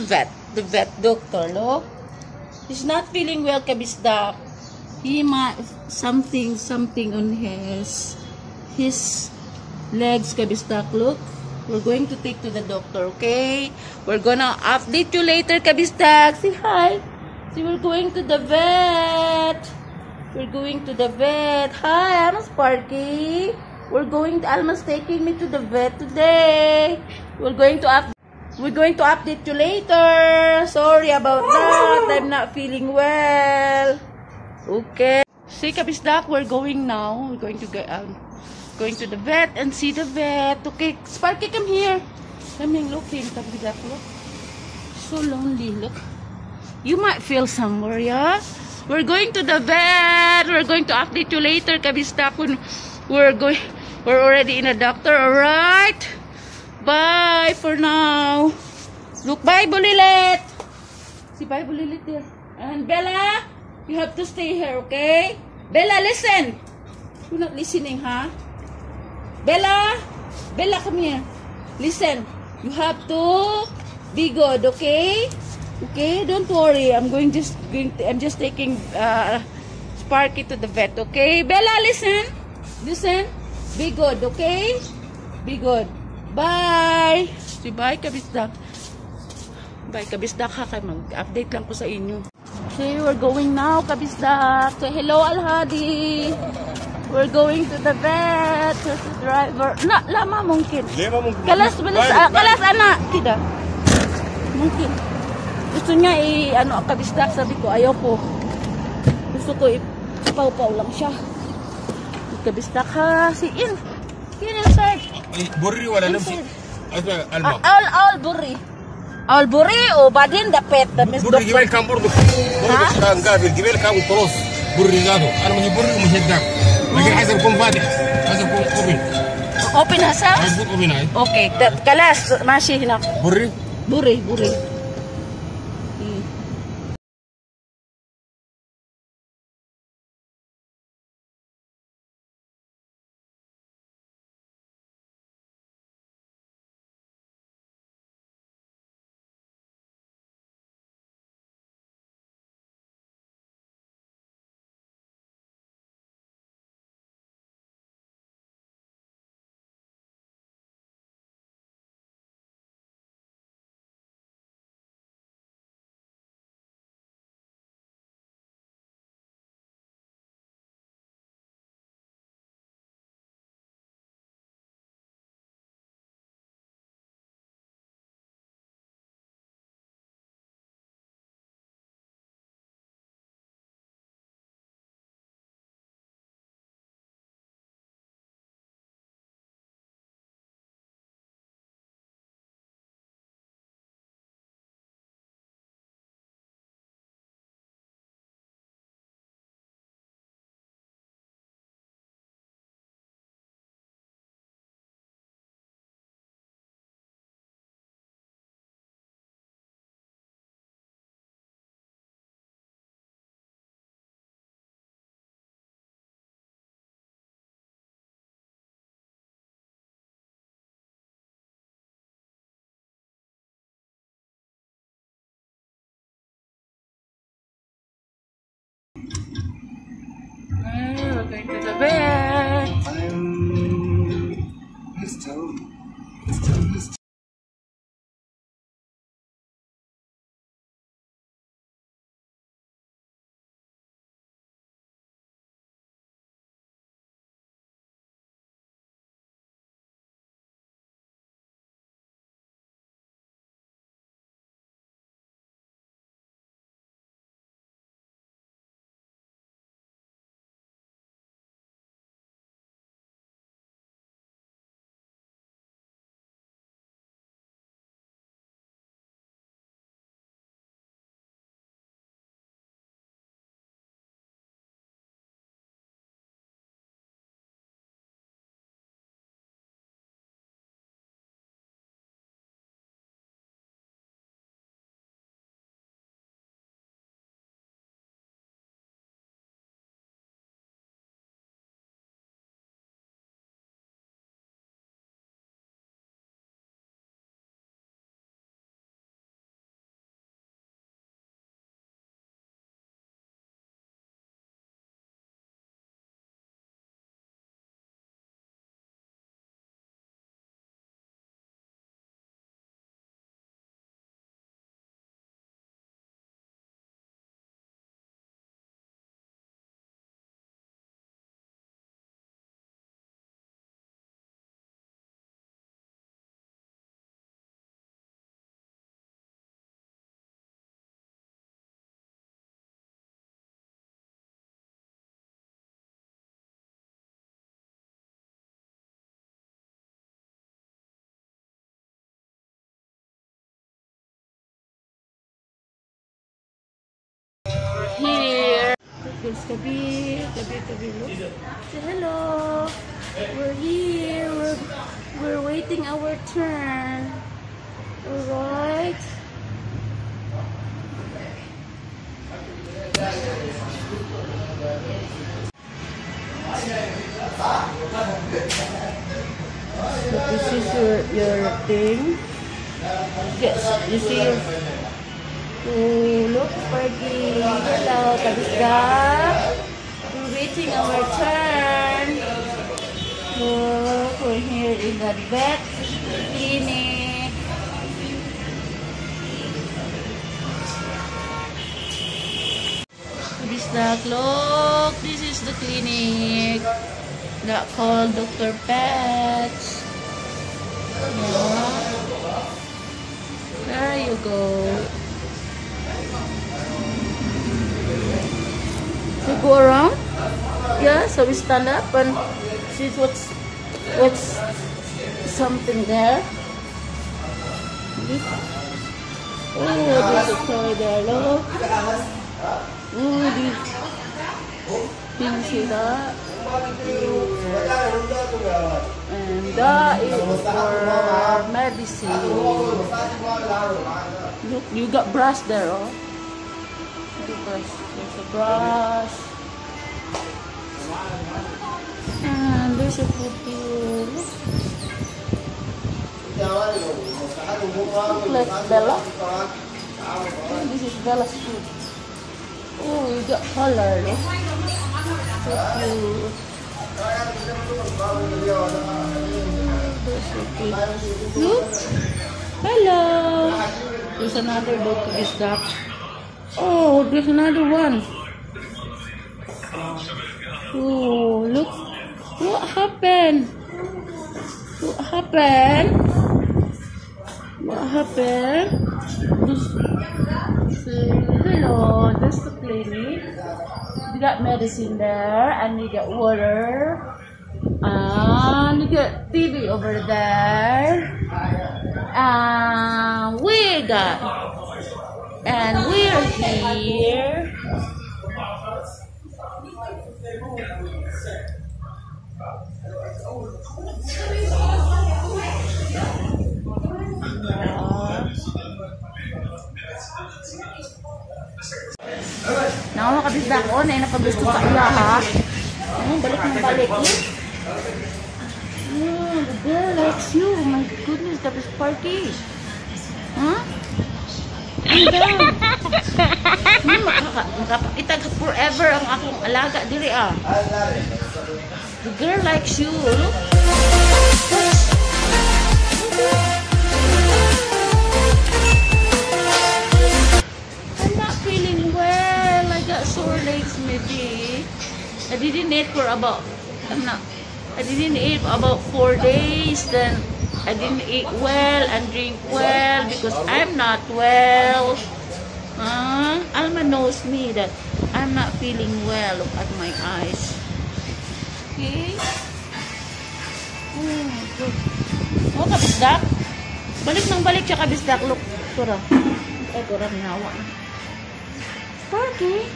the vet doctor, look. He's not feeling well, kabisdak. He might something on his legs, kabisdak, look. We're going to take to the doctor, okay? We're gonna update you later, kabisdak. Say hi. See, we're going to the vet. We're going to the vet. Hi, I'm Sparky. Alma's taking me to the vet today. We're going to update you later. Sorry about that. I'm not feeling well. Okay. See, kabisdak, we're going now. We're going to get going to the vet and see the vet. Okay, Sparky, come here. Come here, look here, kabisdak, look. So lonely, look. You might feel somewhere, yeah? We're going to the vet. We're going to update you later, kabisdak, when we're already in a doctor, alright? Bye for now. Look, bye, Bulilit. See, bye, Bulilit there. And Bella, you have to stay here, okay? Bella, listen. You're not listening, huh? Bella, come here. Listen, you have to be good, okay? Okay, don't worry. I'm just taking Sparky to the vet, okay? Bella, listen. Be good, okay? Be good. Bye. Say bye, kabisdak. Bye, kabisdak, ha. Mag-update lang ko sa inyo. Okay, we're going now, kabisdak. Say hello, Alhadi. We're going to the vet. To the driver. Lama mungkin. Kalas, anak. Tidak. Mungkin. Gusto niya kabisdak. Sabi ko, ayaw ko. Gusto ko ipaw-paw lang siya. Kabisdak, ha. In inside. Burri wala nafsi. Alma. All burri. All burri o badin dapet. Burri gibel kam burdu. Burri kan gabil gibel kam toros. Burri gado. Ana mani burri mushaddak. Lagi عايز يكون فاتح. عايز يكون open. Open hasa? عايز يكون open هاي. Okay. Kalas ماشي هنا. Burri. We're going to the vet. Let's tell Girls, Kabi, look. Say hello. We're here. We're waiting our turn. Alright. So this is your thing. Yes, you see your... Oh, look, Sparky. Hello, Kabisdak. We're waiting our turn. Look, we're here in the vet clinic. Kabisdak, look, this is the clinic that called Dr. Pets. Yeah. There you go. We go around. Yeah, so we stand up and see what's something there. Oh, there's a toy there. Look. Oh, can you see that? And that is for medicine. Look, you got brush there, oh. There's a brush. And there's a food here. Look like Bella. Oh, this is Bella's food. Oh, you got color, look. So cute. Look. Hello. There's another dog to this duck. Oh, there's another one. Oh, look. What happened? What happened? What happened? Hello, this is the clinic. You got medicine there, and you got water, and you got TV over there, and we're here. Now, makabisda ko na napagusto sa iya, ha? Balik ng balik, eh? Oh, the girl likes you. Oh my goodness, that is Sparky. Huh? Ang down. Makapakita ka forever ang akong alaga diri, ah. The girl likes you. Look. I'm not feeling well. I got sore legs maybe. I didn't eat for about 4 days. Then I didn't eat well and drink well because I'm not well. Alma knows me that I'm not feeling well. Look at my eyes. Okay. Oh, good. Oh, kabisdak. Balik ng balik siya, kabisdak. Look. Tura. Ay, tura. Minawa na. Sparky.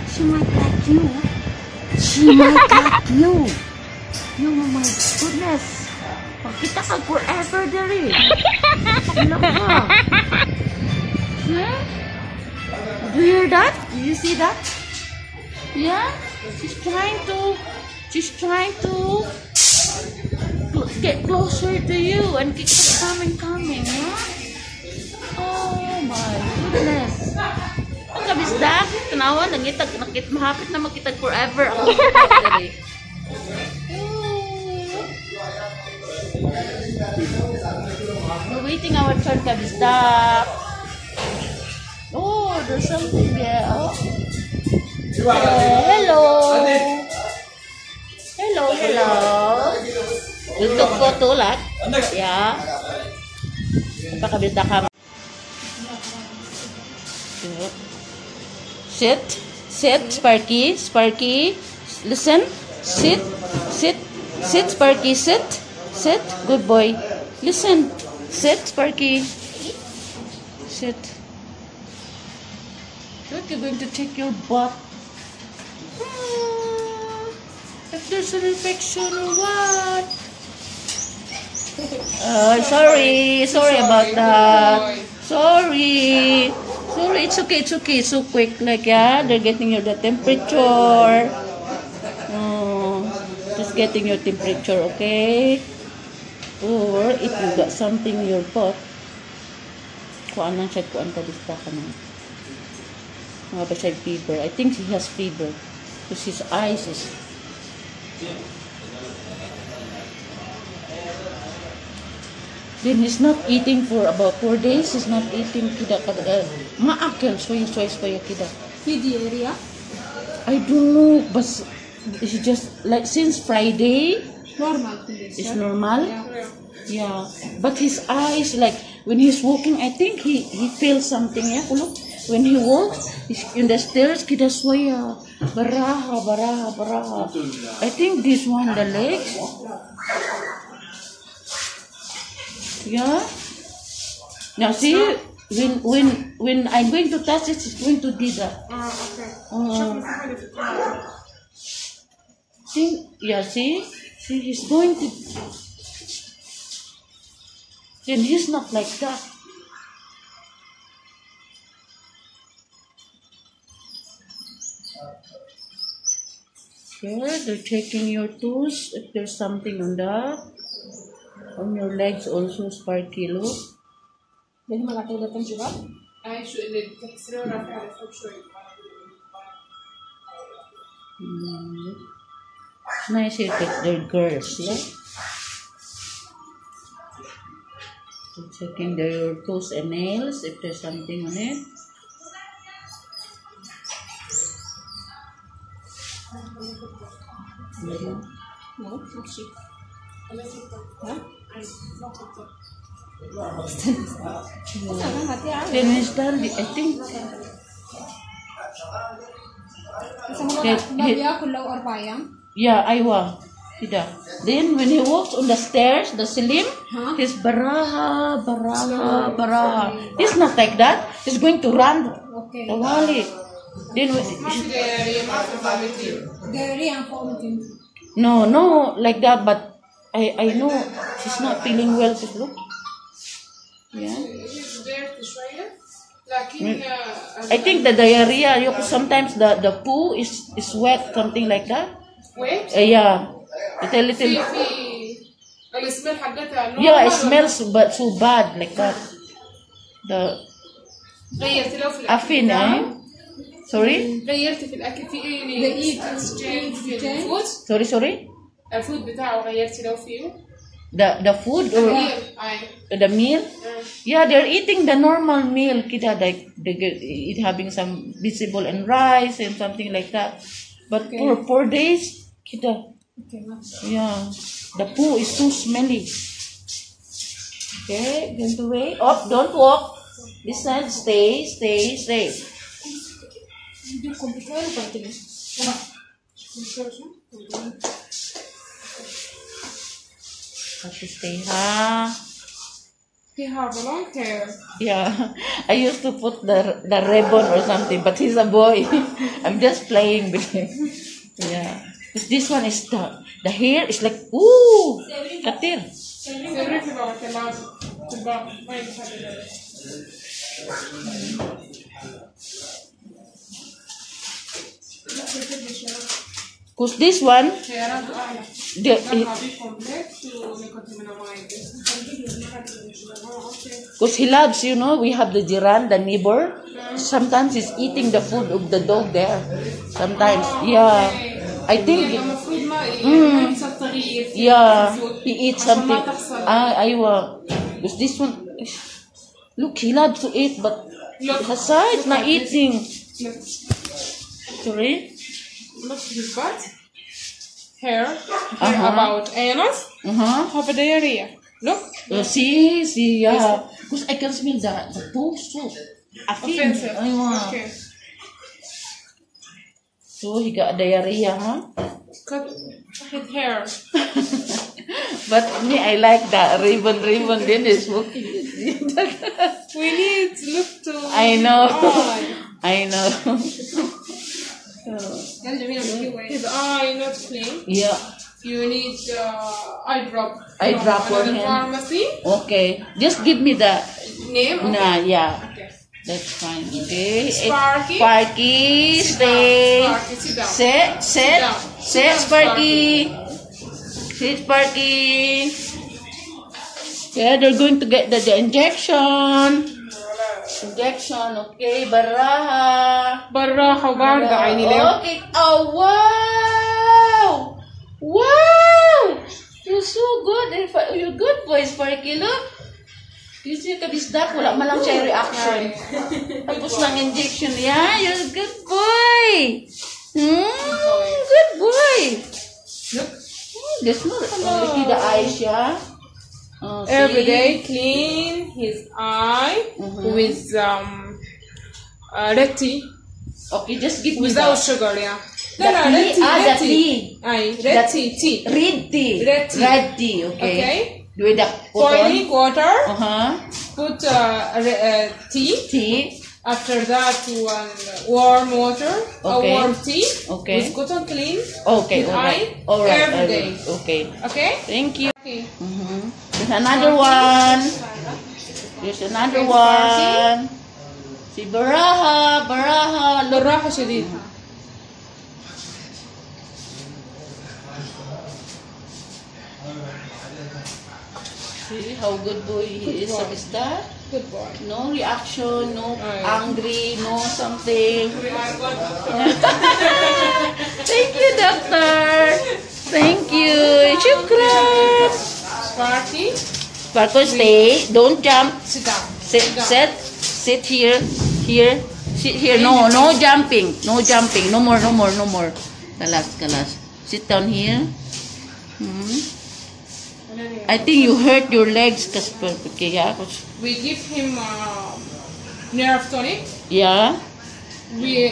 She might like you. She might like you. Oh my goodness. Magkita ka forever there. Look ka. Yeah? Do you hear that? Do you see that? Yeah? She's trying to get closer to you and keep coming, huh? Oh my goodness. Ang kabisdak, tanawa, mahapit na magkitag forever. Ang kabisdak. We're waiting our turn, kabisdak. Oh, there's something there. Oh. Hello. Hello. You took photo, like? Yeah. Pakabisdak ka. Sit, Sparky, listen, sit, Sparky, sit, good boy, listen, sit, Sparky, sit. Look, you're going to take your butt If there's an infection or what? Sorry about that. Sorry, it's okay, it's so quick. Like, yeah, they're getting you the temperature. Just getting your temperature, okay? Or if you got something in your pot, kuan lang siya, kuan ka bista ka na. Mga ba siya fever? I think he has fever. Because his eyes is... Then he's not eating for about 4 days. He's not eating kida kada. Maakil soy kida. Diarrhea? I don't know, but it's just like since Friday. Normal It's condition. normal. Yeah. But his eyes, like when he's walking, I think he feels something. Yeah, look. When he walks, he's in the stairs, kida soya. Baraha. I think this one, the legs. Yeah. Now see, when I'm going to touch it, it's going to do that. Okay. See, he's going to. Then he's not like that. Okay, they're checking your toes if there's something on that. On your legs also, Sparky, look. Jadi malaki datang juga. شو اللي بتكسره رافع على فوق شوي. It's nice here that they're girls, yeah? So checking their toes and nails if there's something on it. No, not she. Then he's done, I think. Yeah, Aywa. Then when he walks on the stairs, the Selim, he's baraha. He's not like that. He's going to run. Okay. The wali. Then Diarrhea and vomiting. no, like that. But I know she's not feeling well. Just look. Yeah. I think the diarrhea. Sometimes the poo is wet, something like that. Wet? Yeah. It's a little. السميل حقتها Yeah, it smells but so bad like that. غيرت له في الأكل Afin, eh? Sorry? غيرت في الأكل في إيه exchange في الفود Sorry? الفود بتاعه غيرت له فيه The food or the meal? Yeah, they're eating the normal meal. Kita like they having some vegetable and rice and something like that. But for 4 days, kita. Yeah, the poo is too smelly. Okay, going to wait. Oh, don't walk. This side, stay. Have to stay, huh? He have a long hair. Yeah, I used to put the ribbon or something, but he's a boy. I'm just playing with him. Yeah. This one is the hair is like ooh, katir. Cause this one, cause he loves, we have the jiran, the neighbor. Sometimes he's eating the food of the dog there. Sometimes, yeah. I think, yeah, he eats something. Aywa. Because this one, look, he loves to eat, but aside, not eating. Sorry? Look at his butt. Hair. About anus. Have a diarrhea. Look. See, yeah. Because I can smell the poo soup. Offensive. Okay. So he got diarrhea, huh? Cut his hair. But me, I like that ribbon. Then is smoking. We need to look to. I know. eye. I know. يلا جميلة بالكيوة. His eye not clean. Yeah. You need eye drop. Eye from drop for another him. pharmacy. Okay. Just give me the. Name. Okay. Nah, yeah. Okay. That's fine. Okay. Sparky. Sparky, Sit stay. down. Sparky, sit down. Sit, sit, down. sit, Sit down, Sparky. Sit, Sparky. Yeah, they're going to get the injection. Injection, okay. Baraha. بالراحة وباردة عيني ليه؟ Okay. Oh, wow. Wow. You're so good. You're good, boy, Sparky. Look. You see, kabisdak, wala man lang siya reaction. Tapos ng injection. Yeah, you're a good boy. Good boy. Look. This one, only the eyes, yeah. Oh, see? Every day clean his eye with red tea. Okay, just give me Without the sugar, yeah. the tea. red The tea. Aye, That- red tea. Red tea. Red tea. Red tea, okay. Okay. With the Boiling cotton. water. Uh-huh. Put tea. Tea. After that, warm water. Okay. A warm tea. Okay. With cotton clean. Okay, With alright. eye Alright. every day. Okay. Okay. Thank you. Okay. There's another one. There's another one. Si Baraha. Baraha. Look. بالراحة شديد. See how good boy he is. boy. Is that? Good boy. No reaction, no yeah. angry, no something. Thank you, doctor. Thank you. Shukran. Sparky, Sparkle, stay. Don't jump. sit down. Sit, down. sit here, here, sit here. No, no jumping, no jumping. No more, no more, no more. Kalas, kalas. Sit down here. I think you hurt your legs, Kasper. Okay, yeah. We give him nerve tonic. Yeah. We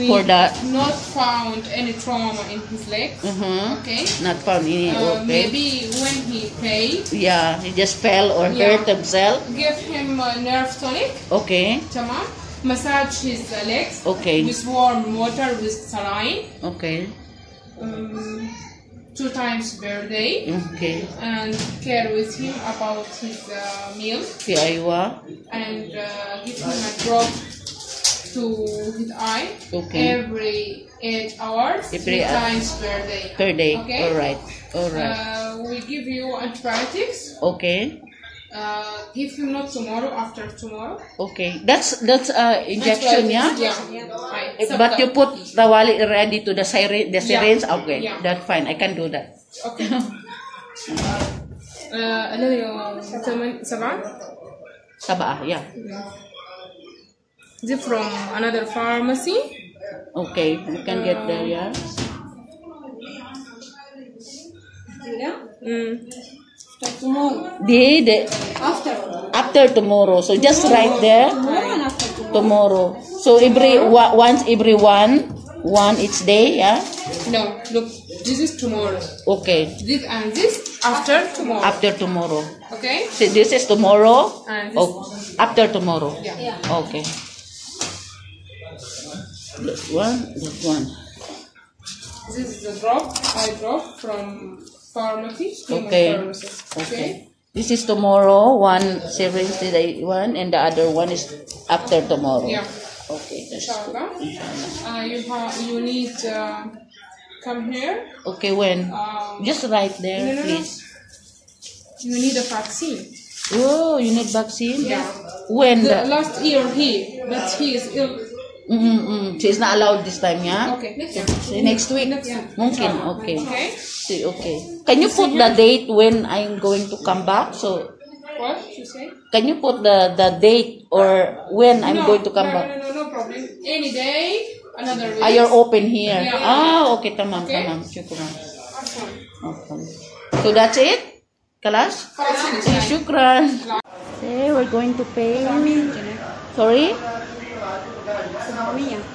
For that. not found any trauma in his legs. Okay. Not found any. Okay. Maybe when he played, Yeah, he just fell or Yeah. hurt himself. give him nerve tonic. Okay. Tamam. Massage his legs Okay. with warm water with saline. Okay. 2 times per day. Okay. And care with him about his meal. Piaywa. And give him a drop to his eye Okay. every 8 hours, Every 3 times per day. Per day. Okay. All right. All right. We give you antibiotics. Okay. Give him not tomorrow, after tomorrow. Okay. That's injection, yeah. Aye. But you put the wallet ready to the syringe. The Yeah. syringe. Okay. Yeah. That's fine. I can do that. Okay. الذي 7 Sabah. Yeah. Is it from another pharmacy? Okay. We can get there. Yeah. Start tomorrow. The after tomorrow. So just right there. Tomorrow and after tomorrow. Tomorrow. So once every one each day. Yeah. No, look, this is tomorrow. Okay. This and this after tomorrow. After tomorrow. Okay? So this is tomorrow. And this, Oh, after tomorrow. yeah. Okay. That one. This is the eye drop from pharmacy. Okay. Pharmacy. Okay. This is tomorrow. One syringe today, one, and the other one is after tomorrow. Yeah. Okay. That's good. Inshallah. You need come here. Okay. When? Just right there, No. please. You need a vaccine. Oh, you need vaccine? Yeah. When? The last year but he is ill. She's not allowed this time, yeah? Okay. So next week? Yeah. Mungkin, okay. Okay. See, okay. Can you put the date when I'm going to come back? So, What you say? can you put the date or when I'm going to come back? No problem. Any day, another week. You're open here. Yeah. Okay, tamam, Okay. tamam. Shukran. Awesome. Okay. So that's it? Kalas? Shukran. Okay, we're going to pay. Sorry?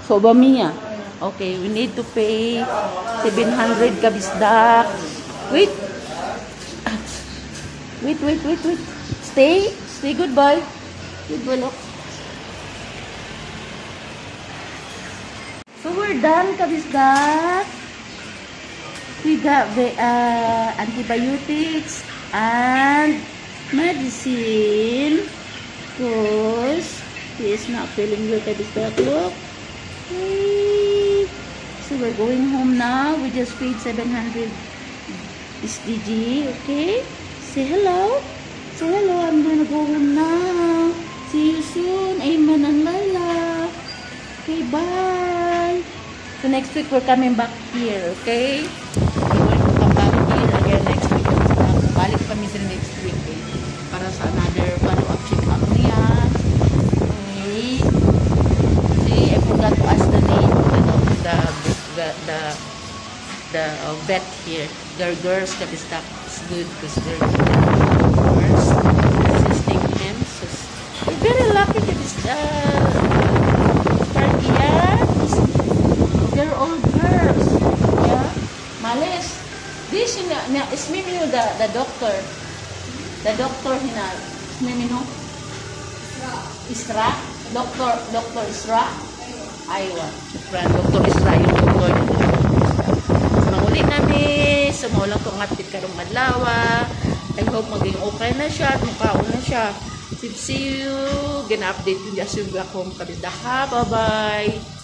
Sobamiya. Okay, we need to pay 700 kabisdak. Wait. Wait. Stay, goodbye. Goodbye, look. So we're done, kabisdak. We got the antibiotics and medicine because he is not feeling good, kabisdak. Look. Okay. So we're going home now. We just paid 700 SDG. Okay. Say hello. Say hello. I'm gonna go home now. See you soon. Amen and Layla. Okay, bye. So next week we're coming back here, okay? We're going to come back here again next week. Balik kami din next week, okay? Para sa another follow-up check-up niya. Okay. See, I forgot to ask the name of the vet here. Their girls, kabistak, is good because they're girls assisting him. So, we're very lucky kabistak. They're all girls. Yeah. Malis. This is Mimino the doctor. The doctor hina Mimino. Isra. Doctor Isra. Aywa. Dr. Isra yung doktor. Manguli namin. Sumulang kong atid karong madlawa. I hope maging okay na siya. Mukhaon na siya. See you. Gina-update yung Jasubra kong kabindaha. Bye-bye.